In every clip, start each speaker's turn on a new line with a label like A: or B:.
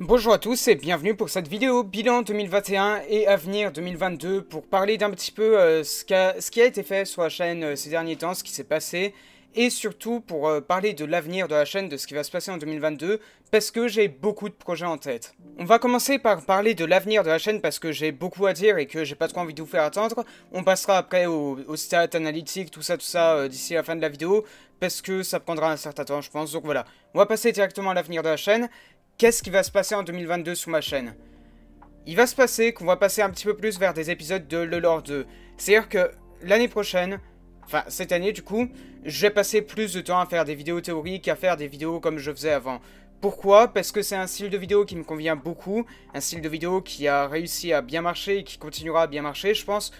A: Bonjour à tous et bienvenue pour cette vidéo bilan 2021 et avenir 2022 pour parler d'un petit peu ce qui a été fait sur la chaîne ces derniers temps, ce qui s'est passé et surtout pour parler de l'avenir de la chaîne, de ce qui va se passer en 2022 parce que j'ai beaucoup de projets en tête. On va commencer par parler de l'avenir de la chaîne parce que j'ai beaucoup à dire et que j'ai pas trop envie de vous faire attendre. On passera après aux stats analytiques, tout ça d'ici la fin de la vidéo parce que ça prendra un certain temps je pense. Donc voilà, on va passer directement à l'avenir de la chaîne. Qu'est-ce qui va se passer en 2022 sur ma chaîne? Il va se passer qu'on va passer un petit peu plus vers des épisodes de Le Lore 2. C'est-à-dire que l'année prochaine, enfin cette année du coup, je vais passer plus de temps à faire des vidéos théoriques, à faire des vidéos comme je faisais avant. Pourquoi? Parce que c'est un style de vidéo qui me convient beaucoup, un style de vidéo qui a réussi à bien marcher et qui continuera à bien marcher, je pense.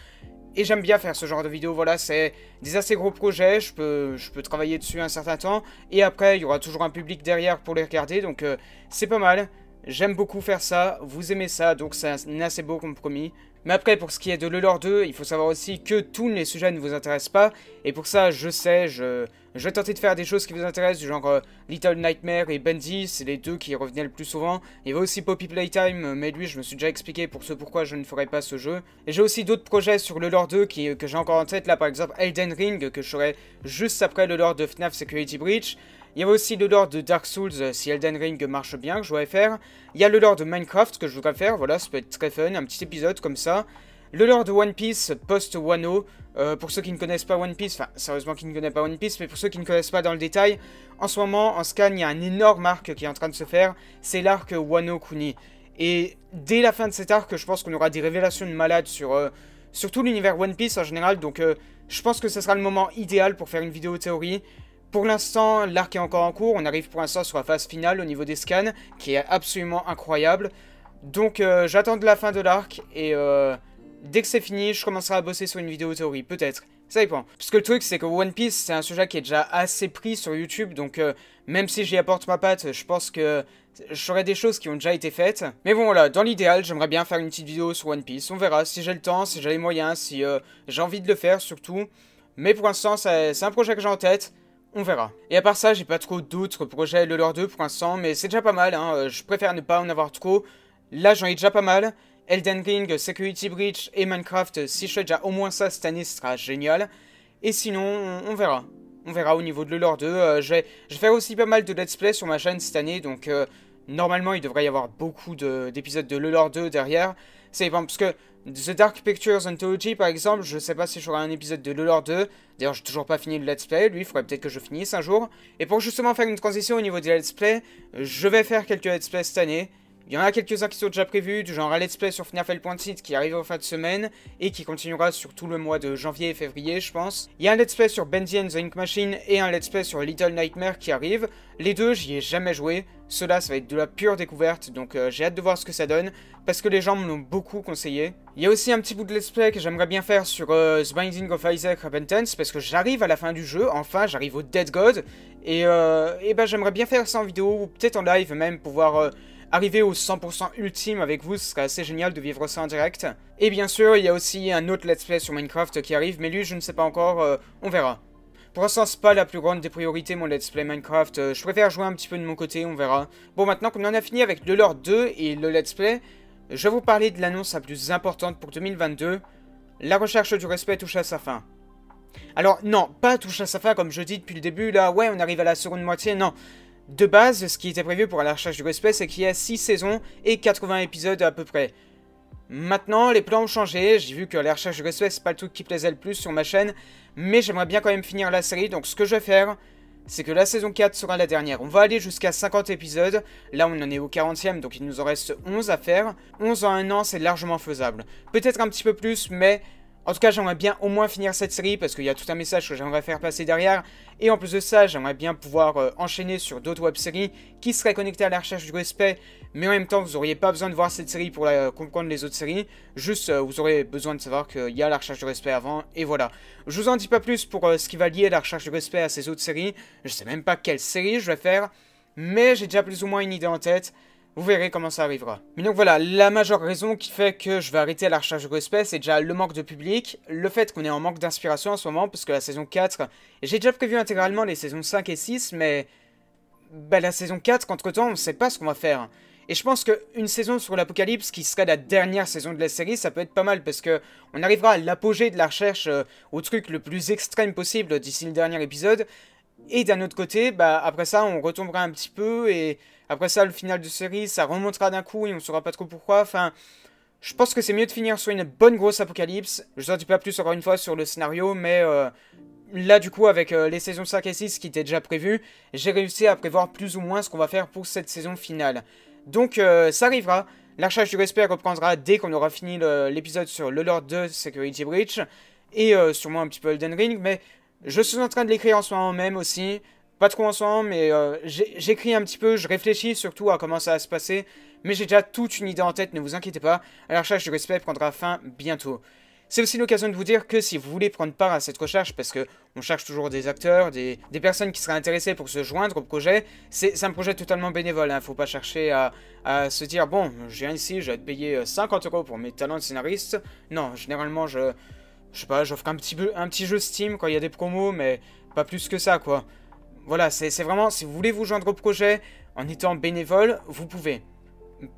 A: Et j'aime bien faire ce genre de vidéo, voilà, c'est des assez gros projets, je peux travailler dessus un certain temps, et après, il y aura toujours un public derrière pour les regarder, donc c'est pas mal. J'aime beaucoup faire ça, vous aimez ça, donc c'est un assez beau compromis. Mais après, pour ce qui est de Le Lore 2, il faut savoir aussi que tous les sujets ne vous intéressent pas, et pour ça, je sais, je vais tenter de faire des choses qui vous intéressent, du genre Little Nightmare et Bendy, c'est les deux qui revenaient le plus souvent. Il y avait aussi Poppy Playtime, mais lui, je me suis déjà expliqué pour ce pourquoi je ne ferai pas ce jeu. Et j'ai aussi d'autres projets sur Le Lore 2 que j'ai encore en tête, là par exemple Elden Ring, que je ferai juste après le lore de FNAF Security Breach. Il y avait aussi le lore de Dark Souls, si Elden Ring marche bien, que je voudrais faire. Il y a le lore de Minecraft que je voudrais faire, voilà, ça peut être très fun, un petit épisode comme ça. Le lore de One Piece, post-Wano, pour ceux qui ne connaissent pas One Piece, enfin, sérieusement qui ne connaissent pas One Piece, mais pour ceux qui ne connaissent pas dans le détail, en ce moment, en scan, il y a un énorme arc qui est en train de se faire, c'est l'arc Wano Kuni. Et dès la fin de cet arc, je pense qu'on aura des révélations de malades sur tout l'univers One Piece en général, donc je pense que ce sera le moment idéal pour faire une vidéo théorie. Pour l'instant, l'arc est encore en cours, on arrive pour l'instant sur la phase finale au niveau des scans, qui est absolument incroyable. Donc j'attends de la fin de l'arc, et dès que c'est fini, je commencerai à bosser sur une vidéo théorie, peut-être. Ça dépend. Parce que le truc, c'est que One Piece, c'est un sujet qui est déjà assez pris sur YouTube, donc même si j'y apporte ma patte, je pense que je ferai des choses qui ont déjà été faites. Mais bon, voilà, dans l'idéal, j'aimerais bien faire une petite vidéo sur One Piece. On verra si j'ai le temps, si j'ai les moyens, si j'ai envie de le faire, surtout. Mais pour l'instant, c'est un projet que j'ai en tête. On verra. Et à part ça, j'ai pas trop d'autres projets Le Lore 2 pour l'instant, mais c'est déjà pas mal, hein. Je préfère ne pas en avoir trop. Là, j'en ai déjà pas mal. Elden Ring, Security Breach et Minecraft, si je fais déjà au moins ça cette année, ce sera génial. Et sinon, on verra. On verra au niveau de Le Lore 2. Je vais faire aussi pas mal de let's play sur ma chaîne cette année, donc normalement, il devrait y avoir beaucoup d'épisodes de Le Lore 2 derrière. C'est bon, parce que The Dark Pictures Anthology, par exemple, je sais pas si j'aurai un épisode de Le Lore 2. D'ailleurs, j'ai toujours pas fini le let's play, lui, il faudrait peut-être que je finisse un jour. Et pour justement faire une transition au niveau des let's play, je vais faire quelques let's play cette année. Il y en a quelques-uns qui sont déjà prévus, du genre un let's play sur FNAF Hell.site qui arrive en fin de semaine et qui continuera sur tout le mois de janvier et février, je pense. Il y a un let's play sur Bendy and the Ink Machine et un let's play sur Little Nightmare qui arrive. Les deux, j'y ai jamais joué. Cela, ça va être de la pure découverte, donc j'ai hâte de voir ce que ça donne, parce que les gens me l'ont beaucoup conseillé. Il y a aussi un petit bout de let's play que j'aimerais bien faire sur The Binding of Isaac Repentance, parce que j'arrive à la fin du jeu, enfin, j'arrive au Dead God, et ben j'aimerais bien faire ça en vidéo, ou peut-être en live même, pouvoir arriver au 100% ultime avec vous, ce serait assez génial de vivre ça en direct. Et bien sûr, il y a aussi un autre let's play sur Minecraft qui arrive, mais lui, je ne sais pas encore, on verra. Pour l'instant, c'est pas la plus grande des priorités, mon let's play Minecraft. Je préfère jouer un petit peu de mon côté, on verra. Bon, maintenant qu'on en a fini avec le lore 2 et le let's play, je vais vous parler de l'annonce la plus importante pour 2022. La recherche du respect touche à sa fin. Alors, non, pas touche à sa fin comme je dis depuis le début, là, ouais, on arrive à la seconde moitié, non. De base, ce qui était prévu pour la recherche du respect, c'est qu'il y a 6 saisons et 80 épisodes à peu près. Maintenant, les plans ont changé, j'ai vu que la recherche du respect, c'est pas le truc qui plaisait le plus sur ma chaîne, mais j'aimerais bien quand même finir la série, donc ce que je vais faire, c'est que la saison 4 sera la dernière. On va aller jusqu'à 50 épisodes, là on en est au 40e, donc il nous en reste 11 à faire. 11 en un an, c'est largement faisable. Peut-être un petit peu plus, mais en tout cas, j'aimerais bien au moins finir cette série, parce qu'il y a tout un message que j'aimerais faire passer derrière. Et en plus de ça, j'aimerais bien pouvoir enchaîner sur d'autres web-séries qui seraient connectées à la recherche du respect. Mais en même temps, vous n'auriez pas besoin de voir cette série pour comprendre les autres séries. Juste, vous aurez besoin de savoir qu'il y a la recherche du respect avant, et voilà. Je vous en dis pas plus pour ce qui va lier la recherche du respect à ces autres séries. Je sais même pas quelle série je vais faire, mais j'ai déjà plus ou moins une idée en tête. Vous verrez comment ça arrivera. Mais donc voilà, la majeure raison qui fait que je vais arrêter la recherche du respect, c'est déjà le manque de public, le fait qu'on est en manque d'inspiration en ce moment, parce que la saison 4, j'ai déjà prévu intégralement les saisons 5 et 6, mais bah, la saison 4, entre-temps, on ne sait pas ce qu'on va faire. Et je pense qu'une saison sur l'Apocalypse, qui serait la dernière saison de la série, ça peut être pas mal, parce que on arrivera à l'apogée de la recherche au truc le plus extrême possible d'ici le dernier épisode. Et d'un autre côté, bah après ça, on retombera un petit peu, et après ça, le final de série, ça remontera d'un coup, et on saura pas trop pourquoi, enfin... Je pense que c'est mieux de finir sur une bonne grosse apocalypse. Je ne dis pas plus encore une fois sur le scénario, mais là du coup avec les saisons 5 et 6 qui étaient déjà prévues, j'ai réussi à prévoir plus ou moins ce qu'on va faire pour cette saison finale. Donc ça arrivera. La recherche du respect reprendra dès qu'on aura fini l'épisode sur le Lord 2 Security Breach et sûrement un petit peu Elden Ring, mais je suis en train de l'écrire en ce moment même aussi. Pas trop en ce moment, mais j'écris un petit peu, je réfléchis surtout à comment ça va se passer. Mais j'ai déjà toute une idée en tête, ne vous inquiétez pas. La recherche du respect prendra fin bientôt. C'est aussi l'occasion de vous dire que si vous voulez prendre part à cette recherche, parce que on cherche toujours des acteurs, des personnes qui seraient intéressées pour se joindre au projet, c'est un projet totalement bénévole, hein. Faut pas chercher à se dire, bon, je viens ici, je vais te payer 50 € pour mes talents de scénariste. Non, généralement, je sais pas, j'offre un petit jeu Steam quand il y a des promos, mais pas plus que ça, quoi. Voilà, c'est vraiment, si vous voulez vous joindre au projet en étant bénévole, vous pouvez.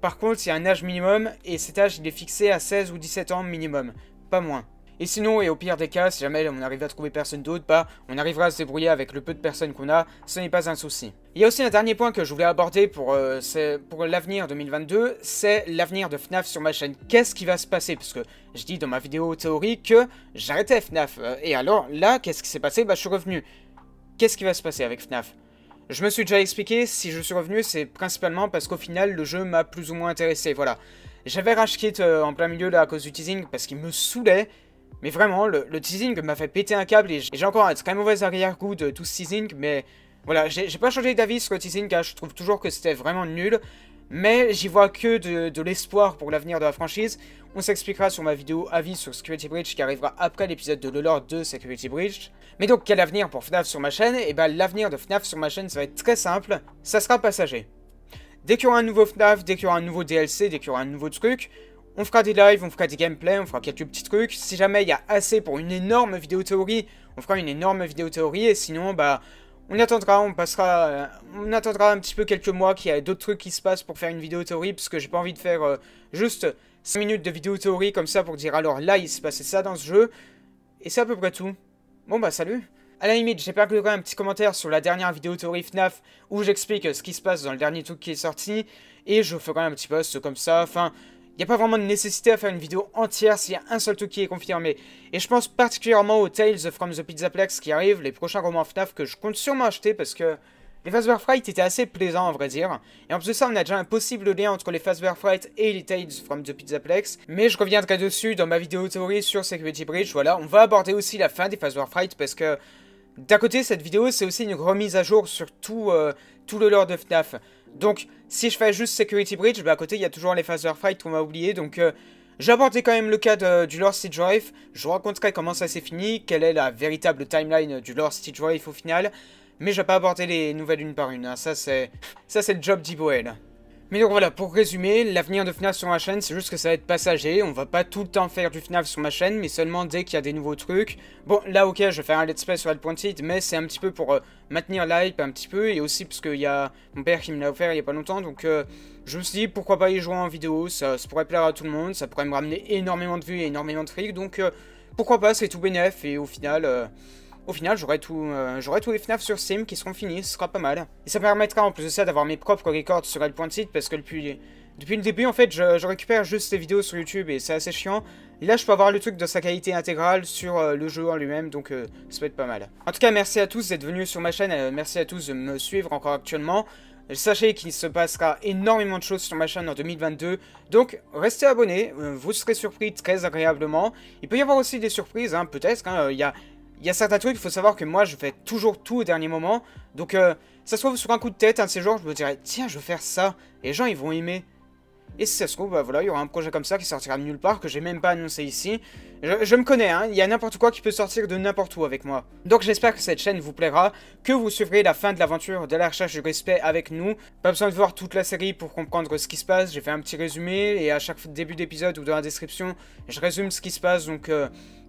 A: Par contre, il y a un âge minimum, et cet âge, il est fixé à 16 ou 17 ans minimum, pas moins. Et sinon, et au pire des cas, si jamais on arrive à trouver personne d'autre, bah, on arrivera à se débrouiller avec le peu de personnes qu'on a, ce n'est pas un souci. Il y a aussi un dernier point que je voulais aborder pour l'avenir 2022, c'est l'avenir de FNAF sur ma chaîne. Qu'est-ce qui va se passer? Parce que je dis dans ma vidéo théorique que j'arrêtais FNAF, et alors là, qu'est-ce qui s'est passé? Bah, je suis revenu. Qu'est-ce qui va se passer avec FNAF? Je me suis déjà expliqué, si je suis revenu, c'est principalement parce qu'au final, le jeu m'a plus ou moins intéressé, voilà. J'avais rage quit en plein milieu là à cause du teasing, parce qu'il me saoulait. Mais vraiment, le teasing m'a fait péter un câble, et j'ai encore un très mauvais arrière-goût de tout ce teasing, mais... Voilà, j'ai pas changé d'avis sur le teasing, car je trouve toujours que c'était vraiment nul. Mais j'y vois que de l'espoir pour l'avenir de la franchise. On s'expliquera sur ma vidéo avis sur Security Breach qui arrivera après l'épisode de LoLord 2 Security Breach. Mais donc, quel avenir pour FNAF sur ma chaîne? Et bah, l'avenir de FNAF sur ma chaîne, ça va être très simple. Ça sera passager. Dès qu'il y aura un nouveau FNAF, dès qu'il y aura un nouveau DLC, dès qu'il y aura un nouveau truc, on fera des lives, on fera des gameplays, on fera quelques petits trucs. Si jamais il y a assez pour une énorme vidéo théorie, on fera une énorme vidéo théorie. Et sinon, bah... on attendra un petit peu quelques mois qu'il y a d'autres trucs qui se passent pour faire une vidéo théorie, parce que j'ai pas envie de faire juste 5 minutes de vidéo théorie comme ça pour dire alors là il se passait ça dans ce jeu, et c'est à peu près tout. Bon bah salut. À la limite, j'ai percluré un petit commentaire sur la dernière vidéo théorie FNAF où j'explique ce qui se passe dans le dernier truc qui est sorti, et je ferai un petit post comme ça, enfin... il n'y a pas vraiment de nécessité à faire une vidéo entière s'il y a un seul truc qui est confirmé. Et je pense particulièrement aux Tales from the Pizzaplex qui arrivent, les prochains romans FNAF que je compte sûrement acheter parce que les Fazbear Fright étaient assez plaisants en vrai dire. Et en plus de ça, on a déjà un possible lien entre les Fazbear Fright et les Tales from the Pizzaplex. Mais je reviendrai dessus dans ma vidéo théorie sur Security Breach. Voilà, on va aborder aussi la fin des Fazbear Fright parce que d'un côté, cette vidéo, c'est aussi une remise à jour sur tout le lore de FNAF. Donc, si je fais juste Security Breach, bah à côté, il y a toujours les Fazbear Fright qu'on m'a oublié. Donc, j'ai abordé quand même le cas du lore Siege Drive. Je vous raconterai comment ça s'est fini, quelle est la véritable timeline du lore Siege Drive au final. Mais je vais pas aborder les nouvelles une par une, hein. Ça, c'est le job d'Iboel. Mais donc voilà, pour résumer, l'avenir de FNAF sur ma chaîne, c'est juste que ça va être passager. On va pas tout le temps faire du FNAF sur ma chaîne, mais seulement dès qu'il y a des nouveaux trucs. Bon, là, ok, je vais faire un let's play sur Adpointed, mais c'est un petit peu pour maintenir l'hype un petit peu, et aussi parce qu'il y a mon père qui me l'a offert il y a pas longtemps, donc je me suis dit, pourquoi pas y jouer en vidéo, ça pourrait plaire à tout le monde, ça pourrait me ramener énormément de vues et énormément de fric, donc pourquoi pas, c'est tout bénef, et au final... j'aurai tous les FNAF sur Steam qui seront finis, ce sera pas mal. Et ça permettra en plus de ça d'avoir mes propres records sur Adpointed parce que depuis le début en fait je récupère juste les vidéos sur YouTube et c'est assez chiant. Et là je peux avoir le truc de sa qualité intégrale sur le jeu en lui-même, donc ça peut être pas mal. En tout cas merci à tous d'être venus sur ma chaîne, merci à tous de me suivre encore actuellement. Sachez qu'il se passera énormément de choses sur ma chaîne en 2022, donc restez abonnés, vous serez surpris très agréablement. Il peut y avoir aussi des surprises, hein, peut-être, hein, il y a certains trucs, il faut savoir que moi je fais toujours tout au dernier moment. Donc ça se trouve sur un coup de tête, un de ces jours, je me dirais tiens je vais faire ça, et les gens ils vont aimer. Et si ça se trouve, bah voilà, il y aura un projet comme ça qui sortira de nulle part, que j'ai même pas annoncé ici. Je me connais, hein, il y a n'importe quoi qui peut sortir de n'importe où avec moi. Donc j'espère que cette chaîne vous plaira, que vous suivrez la fin de l'aventure de la recherche du respect avec nous. Pas besoin de voir toute la série pour comprendre ce qui se passe, j'ai fait un petit résumé, et à chaque début d'épisode ou dans la description, je résume ce qui se passe, donc...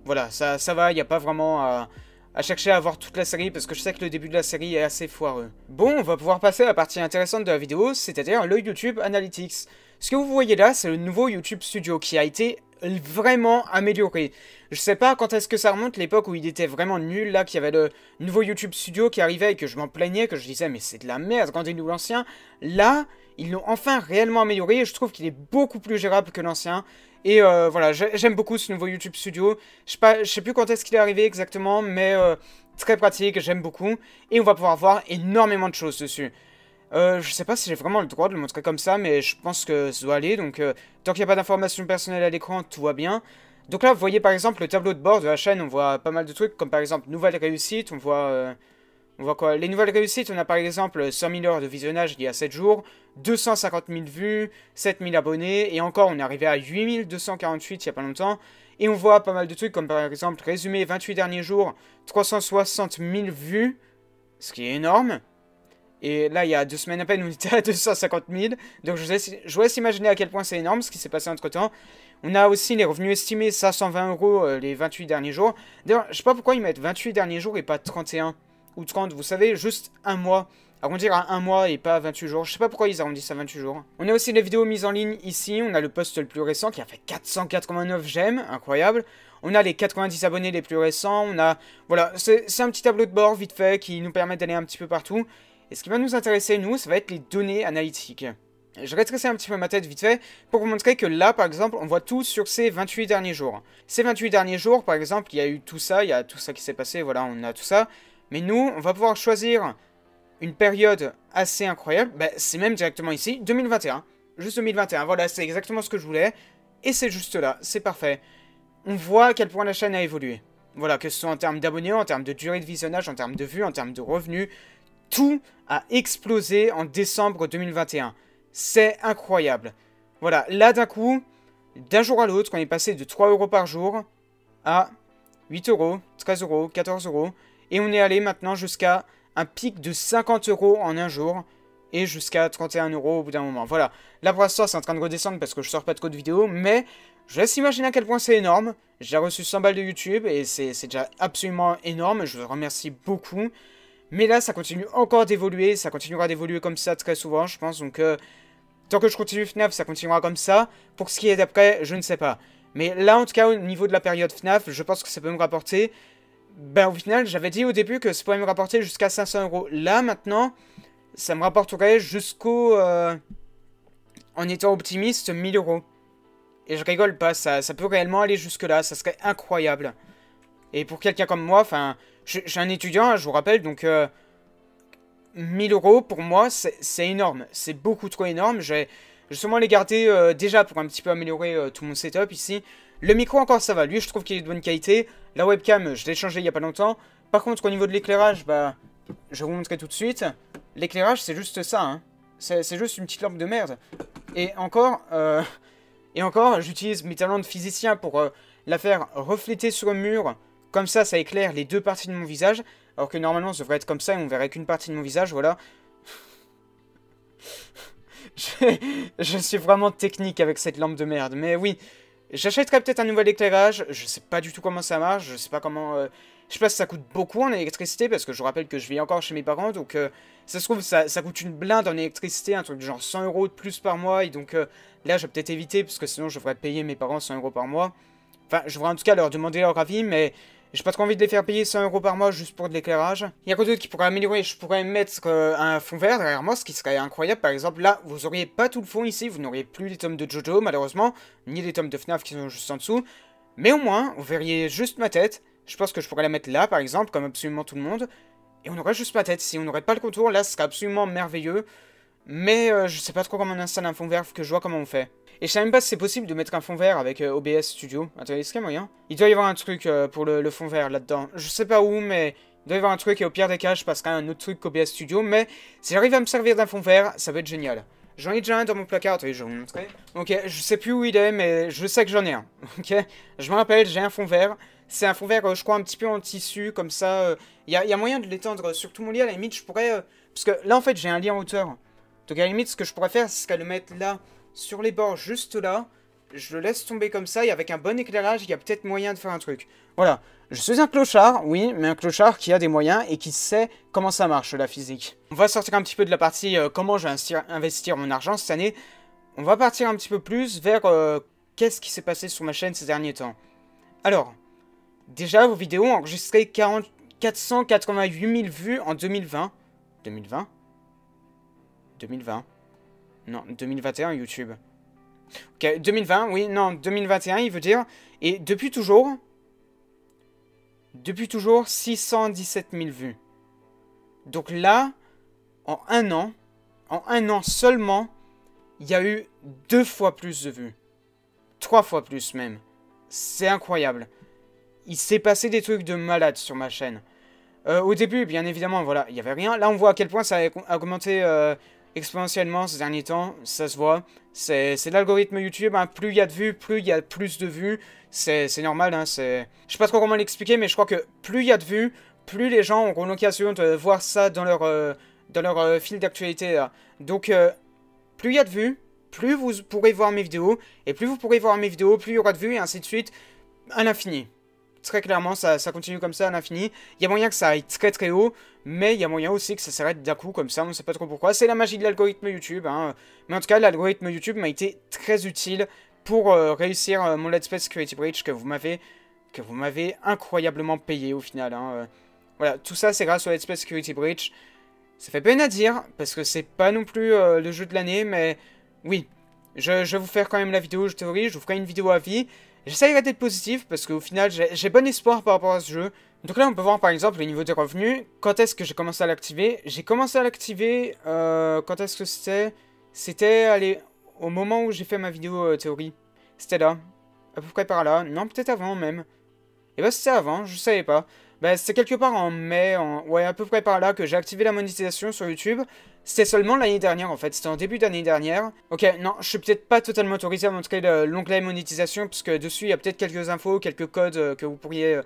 A: voilà, ça va, il n'y a pas vraiment à à chercher à voir toute la série parce que je sais que le début de la série est assez foireux. Bon, on va pouvoir passer à la partie intéressante de la vidéo, c'est-à-dire le YouTube Analytics. Ce que vous voyez là, c'est le nouveau YouTube Studio qui a été vraiment amélioré. Je sais pas quand est-ce que ça remonte, l'époque où il était vraiment nul, là, qu'il y avait le nouveau YouTube Studio qui arrivait et que je m'en plaignais, que je disais mais c'est de la merde, rendez-nous l'ancien. Là, ils l'ont enfin réellement amélioré et je trouve qu'il est beaucoup plus gérable que l'ancien. Et voilà, j'aime beaucoup ce nouveau YouTube Studio. Je sais plus quand est-ce qu'il est arrivé exactement, mais très pratique, j'aime beaucoup. Et on va pouvoir voir énormément de choses dessus. Je sais pas si j'ai vraiment le droit de le montrer comme ça, mais je pense que ça doit aller. Donc, tant qu'il n'y a pas d'informations personnelles à l'écran, tout va bien. Donc là, vous voyez par exemple le tableau de bord de la chaîne, on voit pas mal de trucs, comme par exemple nouvelles réussites, on voit quoi? Les nouvelles réussites, on a par exemple 100 000 heures de visionnage il y a 7 jours, 250 000 vues, 7 000 abonnés, et encore, on est arrivé à 8 248 il y a pas longtemps. Et on voit pas mal de trucs, comme par exemple résumé 28 derniers jours, 360 000 vues, ce qui est énorme. Et là, il y a 2 semaines à peine, on était à 250 000. Donc, je vous laisse imaginer à quel point c'est énorme ce qui s'est passé entre temps. On a aussi les revenus estimés, 520 € les 28 derniers jours. D'ailleurs, je sais pas pourquoi ils mettent 28 derniers jours et pas 31 ou 30. Vous savez, juste un mois. Arrondir à un mois et pas 28 jours. Je sais pas pourquoi ils arrondissent à 28 jours. On a aussi les vidéos mises en ligne ici. On a le post le plus récent qui a fait 489 j'aime. Incroyable. On a les 90 abonnés les plus récents. On a... Voilà, c'est un petit tableau de bord vite fait qui nous permet d'aller un petit peu partout. Et ce qui va nous intéresser, nous, ça va être les données analytiques. Je rétrécis un petit peu ma tête vite fait pour vous montrer que là, par exemple, on voit tout sur ces 28 derniers jours. Ces 28 derniers jours, par exemple, il y a eu tout ça, il y a tout ça qui s'est passé, voilà, on a tout ça. Mais nous, on va pouvoir choisir une période assez incroyable. Bah, c'est même directement ici, 2021. Juste 2021, voilà, c'est exactement ce que je voulais. Et c'est juste là, c'est parfait. On voit à quel point la chaîne a évolué. Voilà, que ce soit en termes d'abonnés, en termes de durée de visionnage, en termes de vues, en termes de revenus. Tout a explosé en décembre 2021. C'est incroyable. Voilà, là d'un coup, d'un jour à l'autre, on est passé de 3 € par jour à 8 €, 13 €, 14 €. Et on est allé maintenant jusqu'à un pic de 50 € en un jour. Et jusqu'à 31 € au bout d'un moment. Voilà, là pour l'instant c'est en train de redescendre parce que je sors pas trop de vidéos. Mais je laisse imaginer à quel point c'est énorme. J'ai reçu 100 balles de YouTube et c'est déjà absolument énorme. Je vous remercie beaucoup. Mais là, ça continue encore d'évoluer, ça continuera d'évoluer comme ça très souvent, je pense. Donc, tant que je continue FNAF, ça continuera comme ça. Pour ce qui est d'après, je ne sais pas. Mais là, en tout cas, au niveau de la période FNAF, je pense que ça peut me rapporter... Ben, au final, j'avais dit au début que ça pourrait me rapporter jusqu'à 500 €. Là, maintenant, ça me rapporterait jusqu'au... en étant optimiste, 1000 €. Et je rigole pas, ça peut réellement aller jusque-là, ça serait incroyable. Et pour quelqu'un comme moi, enfin... Je suis un étudiant, hein, je vous rappelle, donc 1000 € pour moi, c'est énorme. C'est beaucoup trop énorme. Je vais sûrement les garder déjà pour un petit peu améliorer tout mon setup ici. Le micro encore ça va, lui je trouve qu'il est de bonne qualité. La webcam, je l'ai changé il n'y a pas longtemps. Par contre au niveau de l'éclairage, bah, je vais vous montrer tout de suite. L'éclairage c'est juste ça, hein. C'est juste une petite lampe de merde. Et encore, j'utilise mes talents de physicien pour la faire refléter sur le mur. Comme ça éclaire les deux parties de mon visage. Alors que normalement, ça devrait être comme ça et on verrait qu'une partie de mon visage, voilà. je suis vraiment technique avec cette lampe de merde. Mais oui, j'achèterai peut-être un nouvel éclairage. Je sais pas du tout comment ça marche. Je sais pas comment... Je sais pas si ça coûte beaucoup en électricité. Parce que je vous rappelle que je vis encore chez mes parents. Donc ça se trouve, ça coûte une blinde en électricité. Un truc de genre 100 € de plus par mois. Et donc là, je vais peut-être éviter. Parce que sinon, je devrais payer mes parents 100 € par mois. Enfin, je devrais en tout cas leur demander leur avis. Mais... j'ai pas trop envie de les faire payer 100 € par mois juste pour de l'éclairage. Il y a quoi d'autre qui pourrait améliorer? Je pourrais mettre un fond vert derrière moi, ce qui serait incroyable. Par exemple, là, vous auriez pas tout le fond ici. Vous n'auriez plus les tomes de Jojo, malheureusement. Ni les tomes de FNAF qui sont juste en dessous. Mais au moins, vous verriez juste ma tête. Je pense que je pourrais la mettre là, par exemple, comme absolument tout le monde. Et on aurait juste ma tête. Si on n'aurait pas le contour, là, ce serait absolument merveilleux. Mais je sais pas trop comment on installe un fond vert, faut que je vois comment on fait. Et je sais même pas si c'est possible de mettre un fond vert avec OBS Studio. Attendez, est-ce qu'il y a moyen? Il doit y avoir un truc pour le fond vert là-dedans. Je sais pas où, mais il doit y avoir un truc et au pire des cas, je passerai un autre truc qu'OBS Studio. Mais si j'arrive à me servir d'un fond vert, ça va être génial. J'en ai déjà un dans mon placard, attendez, je vais vous montrer. Ok, je sais plus où il est, mais je sais que j'en ai un. Ok, je me rappelle, j'ai un fond vert. C'est un fond vert, je crois, un petit peu en tissu, comme ça. Il y a moyen de l'étendre sur tout mon lit, à la limite, je pourrais... parce que là, en fait, j'ai un lit en hauteur. Donc à la limite, ce que je pourrais faire, c'est le mettre là, sur les bords, juste là. je le laisse tomber comme ça, et avec un bon éclairage, il y a peut-être moyen de faire un truc. Voilà, je suis un clochard, oui, mais un clochard qui a des moyens et qui sait comment ça marche, la physique. On va sortir un petit peu de la partie comment je vais investir mon argent cette année. On va partir un petit peu plus vers qu'est-ce qui s'est passé sur ma chaîne ces derniers temps. Alors, déjà, vos vidéos ont enregistré 488 000 vues en 2020. 2020 2020 Non, 2021 YouTube. Ok, 2020, oui, non, 2021 il veut dire. Et depuis toujours 617 000 vues. Donc là, en un an seulement, il y a eu 2 fois plus de vues. 3 fois plus même. C'est incroyable. Il s'est passé des trucs de malade sur ma chaîne. Au début, bien évidemment, voilà, il n'y avait rien. Là, on voit à quel point ça a augmenté exponentiellement ces derniers temps. Ça se voit. C'est l'algorithme YouTube. Hein. Plus il y a de vues, plus il y a plus de vues. C'est normal. Hein, je sais pas trop comment l'expliquer, mais je crois que plus il y a de vues, plus les gens auront l'occasion de voir ça dans leur fil d'actualité. Donc, plus il y a de vues, plus vous pourrez voir mes vidéos. Et plus vous pourrez voir mes vidéos, plus il y aura de vues, et ainsi de suite, à l'infini. Très clairement, ça continue comme ça à l'infini. Il y a moyen que ça aille très très haut, mais il y a moyen aussi que ça s'arrête d'un coup comme ça, on ne sait pas trop pourquoi. C'est la magie de l'algorithme YouTube, hein. Mais en tout cas, l'algorithme YouTube m'a été très utile pour réussir mon Let's Play Security Breach que vous m'avez incroyablement payé au final. Hein. Voilà, tout ça c'est grâce au Let's Play Security Breach. Ça fait peine à dire, parce que c'est pas non plus le jeu de l'année, mais oui, je vais vous faire quand même la vidéo, je théorie, je vous ferai une vidéo à vie. J'essaierai d'être positif parce qu'au final, j'ai bon espoir par rapport à ce jeu. Donc là, on peut voir par exemple le niveau des revenus. Quand est-ce que j'ai commencé à l'activer? J'ai commencé à l'activer, quand est-ce que c'était? C'était, allez, au moment où j'ai fait ma vidéo théorie. C'était là, à peu près par là. Non, peut-être avant même. Et bah c'était avant, je savais pas. Bah c'était quelque part en mai, ouais, à peu près par là que j'ai activé la monétisation sur YouTube. C'était seulement l'année dernière en fait, c'était en début d'année dernière. Ok, non, je suis peut-être pas totalement autorisé à montrer l'onglet monétisation, parce que dessus il y a peut-être quelques infos, quelques codes que vous pourriez...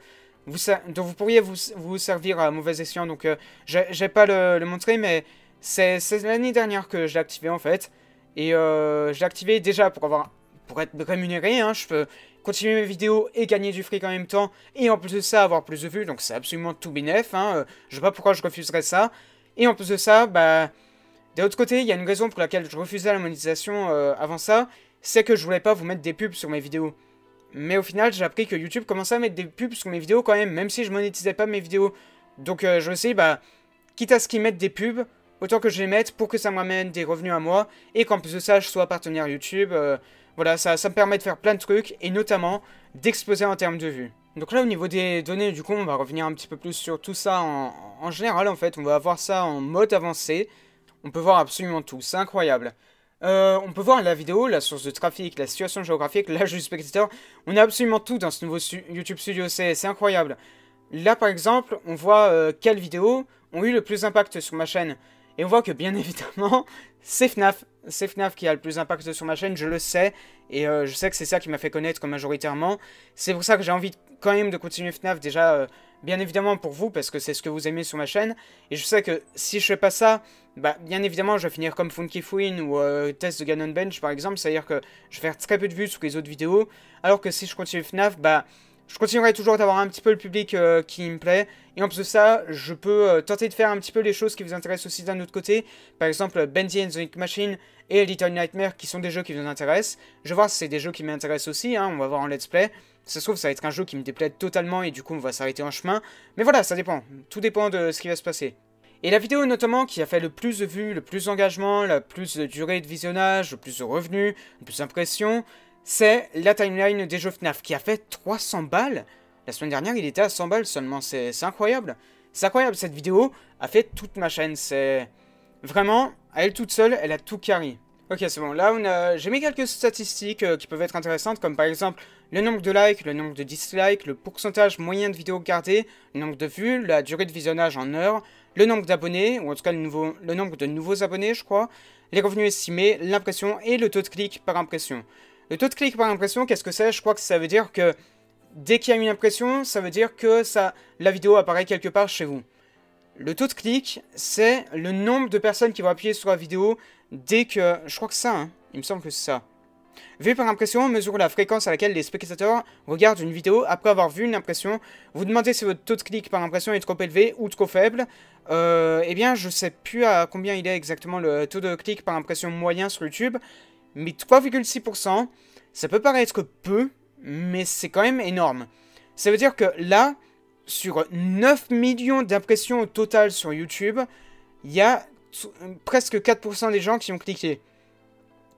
A: dont vous pourriez vous servir à mauvais escient, donc je vais pas le montrer, mais c'est l'année dernière que je l'ai activé en fait. Et je l'ai activé déjà pour être rémunéré, hein, je peux continuer mes vidéos et gagner du fric en même temps, et en plus de ça avoir plus de vues, donc c'est absolument tout bénef, hein, je sais pas pourquoi je refuserais ça. Et en plus de ça, bah, d'un autre côté, il y a une raison pour laquelle je refusais la monétisation avant ça, c'est que je voulais pas vous mettre des pubs sur mes vidéos. Mais au final, j'ai appris que YouTube commençait à mettre des pubs sur mes vidéos quand même si je monétisais pas mes vidéos. Donc je me suis dit, bah, quitte à ce qu'ils mettent des pubs, autant que je les mette pour que ça me ramène des revenus à moi, et qu'en plus de ça, je sois partenaire YouTube. Voilà, ça me permet de faire plein de trucs, et notamment d'exploser en termes de vues. Donc là, au niveau des données, du coup, on va revenir un petit peu plus sur tout ça en général, en fait. On va avoir ça en mode avancé. On peut voir absolument tout, c'est incroyable. On peut voir la vidéo, la source de trafic, la situation géographique, l'âge du spectateur. On a absolument tout dans ce nouveau YouTube Studio, c'est incroyable. Là, par exemple, on voit quelles vidéos ont eu le plus d'impact sur ma chaîne. Et on voit que, bien évidemment, c'est FNAF. C'est FNAF qui a le plus d'impact sur ma chaîne, je le sais. Et je sais que c'est ça qui m'a fait connaître majoritairement. C'est pour ça que j'ai envie quand même de continuer FNAF, déjà, bien évidemment pour vous, parce que c'est ce que vous aimez sur ma chaîne. Et je sais que si je fais pas ça, bah, bien évidemment, je vais finir comme Funky Fouine ou Test de Ganon Bench, par exemple. C'est-à-dire que je vais faire très peu de vues sur les autres vidéos. Alors que si je continue FNAF, bah... je continuerai toujours d'avoir un petit peu le public qui me plaît. Et en plus de ça, je peux tenter de faire un petit peu les choses qui vous intéressent aussi d'un autre côté. Par exemple, Bendy and the Ink Machine et Little Nightmare qui sont des jeux qui vous intéressent. Je vais voir si c'est des jeux qui m'intéressent aussi, hein, on va voir en let's play. Ça se trouve, ça va être un jeu qui me déplaît totalement et du coup on va s'arrêter en chemin. Mais voilà, ça dépend. Tout dépend de ce qui va se passer. Et la vidéo notamment qui a fait le plus de vues, le plus d'engagement, la plus de durée de visionnage, le plus de revenus, le plus d'impressions, c'est la timeline des jeux FNAF qui a fait 300 balles. La semaine dernière, il était à 100 balles seulement. C'est incroyable. C'est incroyable. Cette vidéo a fait toute ma chaîne. C'est vraiment, à elle toute seule, elle a tout carré. Ok, c'est bon. Là, j'ai mis quelques statistiques qui peuvent être intéressantes, comme par exemple le nombre de likes, le nombre de dislikes, le pourcentage moyen de vidéos regardées, le nombre de vues, la durée de visionnage en heures, le nombre d'abonnés, ou en tout cas le nombre de nouveaux abonnés, je crois, les revenus estimés, l'impression et le taux de clic par impression. Le taux de clic par impression, qu'est-ce que c'est? Je crois que ça veut dire que dès qu'il y a une impression, ça veut dire que la vidéo apparaît quelque part chez vous. Le taux de clic, c'est le nombre de personnes qui vont appuyer sur la vidéo dès que... Je crois que c'est ça, hein. Il me semble que c'est ça. Vue par impression mesure la fréquence à laquelle les spectateurs regardent une vidéo après avoir vu une impression. Vous demandez si votre taux de clic par impression est trop élevé ou trop faible. Eh bien, je sais plus à combien il est exactement le taux de clic par impression moyen sur YouTube, mais 3,6%, ça peut paraître peu, mais c'est quand même énorme. Ça veut dire que là, sur 9 millions d'impressions au total sur YouTube, il y a presque 4% des gens qui ont cliqué.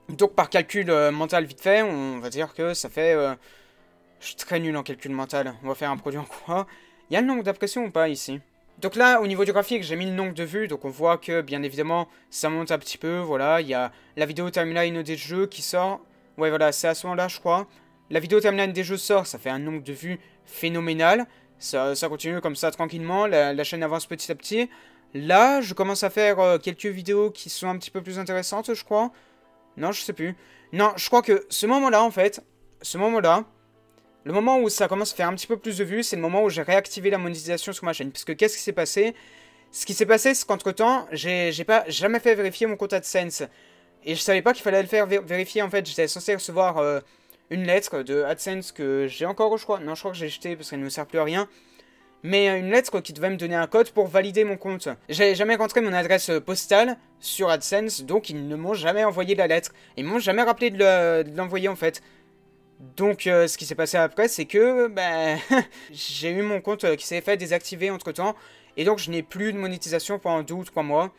A: Donc par calcul mental vite fait, on va dire que ça fait... je suis très nul en calcul mental. On va faire un produit en quoi? Il y a le nombre d'impressions ou pas ici? Donc là, au niveau du graphique, j'ai mis le nombre de vues. Donc on voit que, bien évidemment, ça monte un petit peu. Voilà, il y a la vidéo timeline des jeux qui sort. Ouais, voilà, c'est à ce moment-là, je crois. La vidéo timeline des jeux sort, ça fait un nombre de vues phénoménal. Ça continue comme ça tranquillement. La chaîne avance petit à petit. Là, je commence à faire quelques vidéos qui sont un petit peu plus intéressantes, je crois. Non, je sais plus. Non, je crois que ce moment-là, en fait, ce moment-là, le moment où ça commence à faire un petit peu plus de vues, c'est le moment où j'ai réactivé la monétisation sur ma chaîne. Parce que qu'est-ce qui s'est passé? Ce qui s'est passé, c'est qu'entre-temps, j'ai pas jamais fait vérifier mon compte AdSense. Et je savais pas qu'il fallait le faire vérifier, en fait. J'étais censé recevoir une lettre de AdSense que j'ai encore, je crois. Non, je crois que j'ai jeté parce qu'elle ne me sert plus à rien. Mais une lettre qui devait me donner un code pour valider mon compte. J'avais jamais rentré mon adresse postale sur AdSense, donc ils ne m'ont jamais envoyé la lettre. Ils m'ont jamais rappelé de l'envoyer en fait. Donc ce qui s'est passé après, c'est que j'ai eu mon compte qui s'est fait désactiver entre temps. Et donc je n'ai plus de monétisation pendant 2 ou 3 mois.